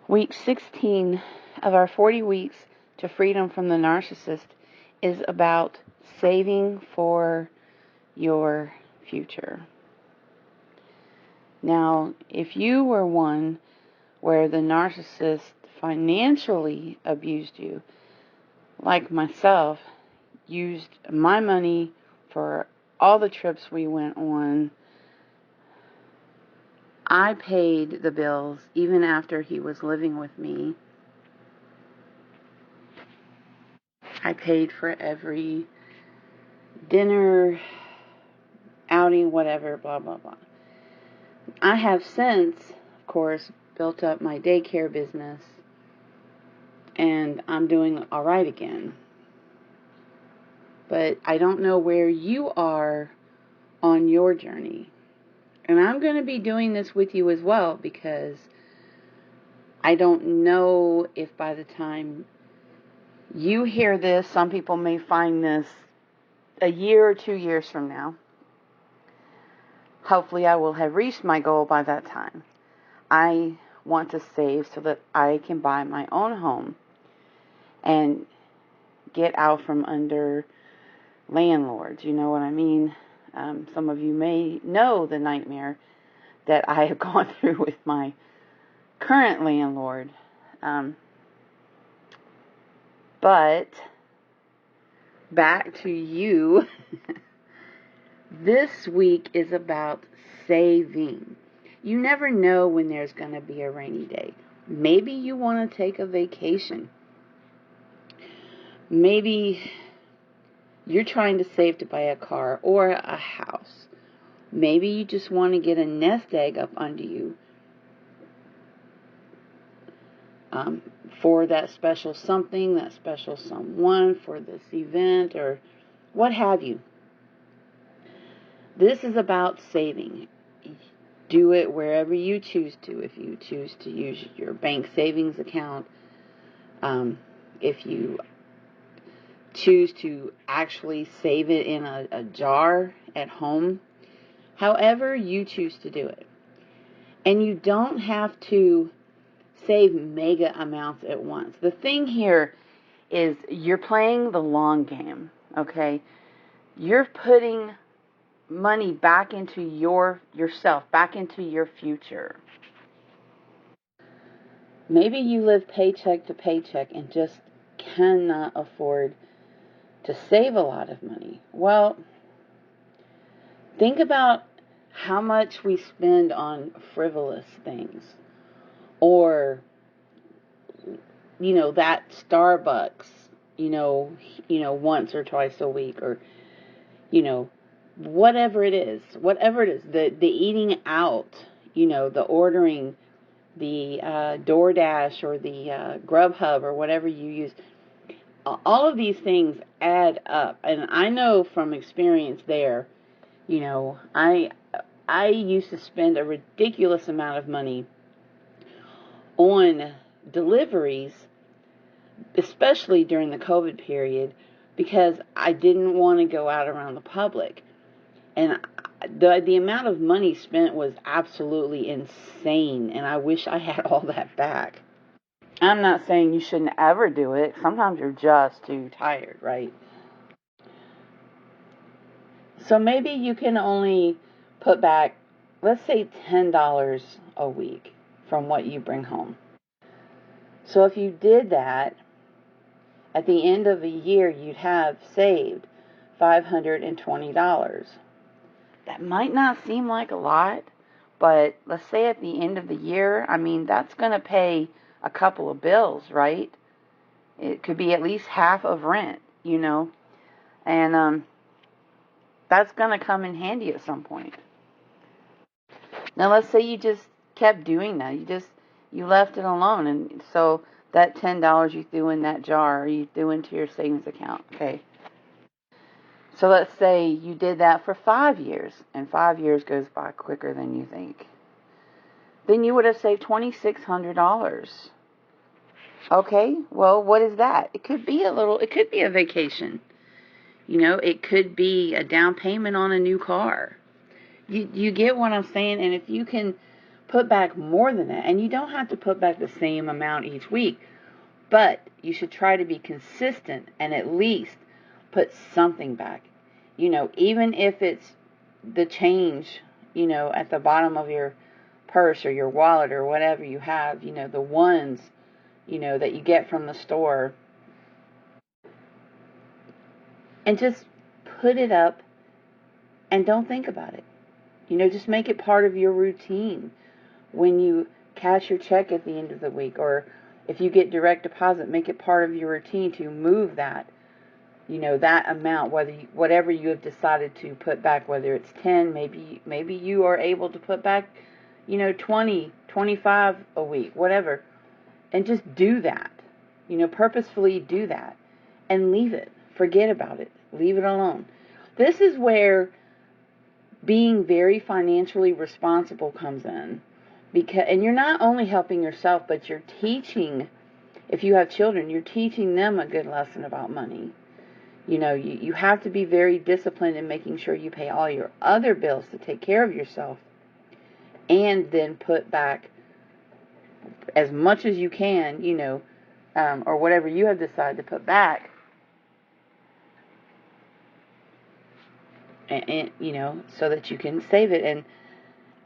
Week 16 of our 40 weeks to freedom from the narcissist is about saving for your future. Now, if you were one where the narcissist financially abused you, like myself, used my money for all the trips we went on, I paid the bills even after he was living with me. I paid for every dinner, outing, whatever, blah, blah, blah. I have since, of course, built up my daycare business, and I'm doing all right again. But I don't know where you are on your journey. And I'm going to be doing this with you as well, because I don't know if by the time you hear this, some people may find this a year or 2 years from now. Hopefully I will have reached my goal by that time. I want to save so that I can buy my own home and get out from under landlords. You know what I mean? Some of you may know the nightmare that I have gone through with my current landlord. But back to you. This week is about saving. You never know when there's going to be a rainy day. Maybe you want to take a vacation. Maybe you're trying to save to buy a car or a house. Maybe you just want to get a nest egg up under you for that special something, that special someone, for this event, or what have you. This is about saving. Do it wherever you choose to. If you choose to use your bank savings account, if you choose to actually save it in a jar at home, however you choose to do it. And you don't have to save mega amounts at once. The thing here is you're playing the long game, okay? You're putting money back into yourself, back into your future. Maybe you live paycheck to paycheck and just cannot afford to save a lot of money. Well, think about how much we spend on frivolous things. Or, that Starbucks, once or twice a week, or, whatever it is, the eating out, the ordering, the DoorDash or the Grubhub or whatever you use. All of these things add up. And I know from experience there, I used to spend a ridiculous amount of money on deliveries, especially during the COVID period, because I didn't want to go out around the public. And the amount of money spent was absolutely insane, and I wish I had all that back. I'm not saying you shouldn't ever do it. Sometimes you're just too tired, right? So maybe you can only put back, let's say, $10 a week from what you bring home. So if you did that, at the end of the year, you'd have saved $520. That might not seem like a lot, but let's say at the end of the year, that's going to pay a couple of bills, right? It could be at least half of rent, and that's going to come in handy at some point. Now, let's say you just kept doing that. You left it alone, and so that $10 you threw in that jar, or you threw into your savings account, okay? So let's say you did that for 5 years, and 5 years goes by quicker than you think. Then you would have saved $2,600. Okay, well, what is that? It could be a vacation. It could be a down payment on a new car. You get what I'm saying? And if you can put back more than that. And you don't have to put back the same amount each week, but you should try to be consistent and at least put something back. Even if it's the change, at the bottom of your purse or your wallet or whatever you have, the ones, that you get from the store. And just put it up and don't think about it. Just make it part of your routine. When you cash your check at the end of the week, or if you get direct deposit, make it part of your routine to move that, that amount, whatever you have decided to put back, whether it's 10, maybe you are able to put back, 20, 25 a week, whatever. And just do that. Purposefully do that. And leave it. Forget about it. Leave it alone. This is where being very financially responsible comes in. And you're not only helping yourself, but you're teaching, if you have children, you're teaching them a good lesson about money. You have to be very disciplined in making sure you pay all your other bills to take care of yourself, and then put back as much as you can, or whatever you have decided to put back, and so that you can save it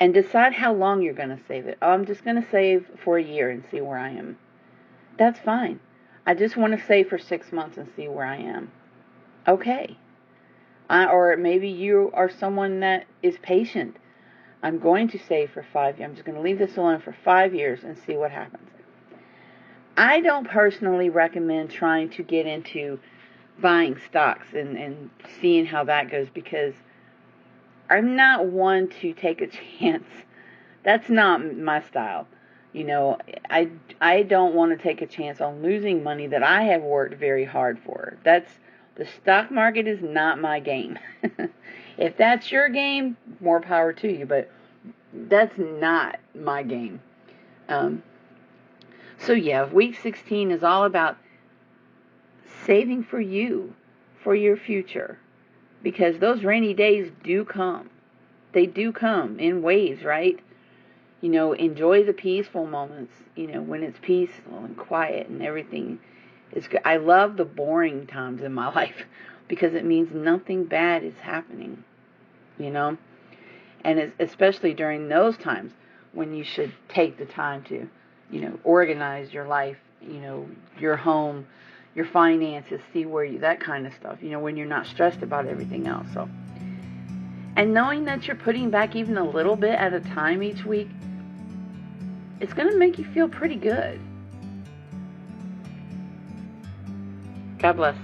and decide how long you're going to save it. Oh, I'm just going to save for a year and see where I am. That's fine. I just want to save for 6 months and see where I am. Okay. Or maybe you are someone that is patient. I'm going to save for 5 years. I'm just going to leave this alone for 5 years and see what happens. I don't personally recommend trying to get into buying stocks and seeing how that goes, because I'm not one to take a chance. That's not my style. I don't want to take a chance on losing money that I have worked very hard for. The stock market is not my game. If that's your game, more power to you, but that's not my game. So yeah, week 16 is all about saving for you, for your future, because those rainy days do come. They do come in waves, right? Enjoy the peaceful moments, when it's peaceful and quiet and everything is good. I love the boring times in my life because it means nothing bad is happening, and it's especially during those times when you should take the time to, organize your life, your home, your finances, see where that kind of stuff, when you're not stressed about everything else. So, and knowing that you're putting back even a little bit at a time each week, it's going to make you feel pretty good. God bless.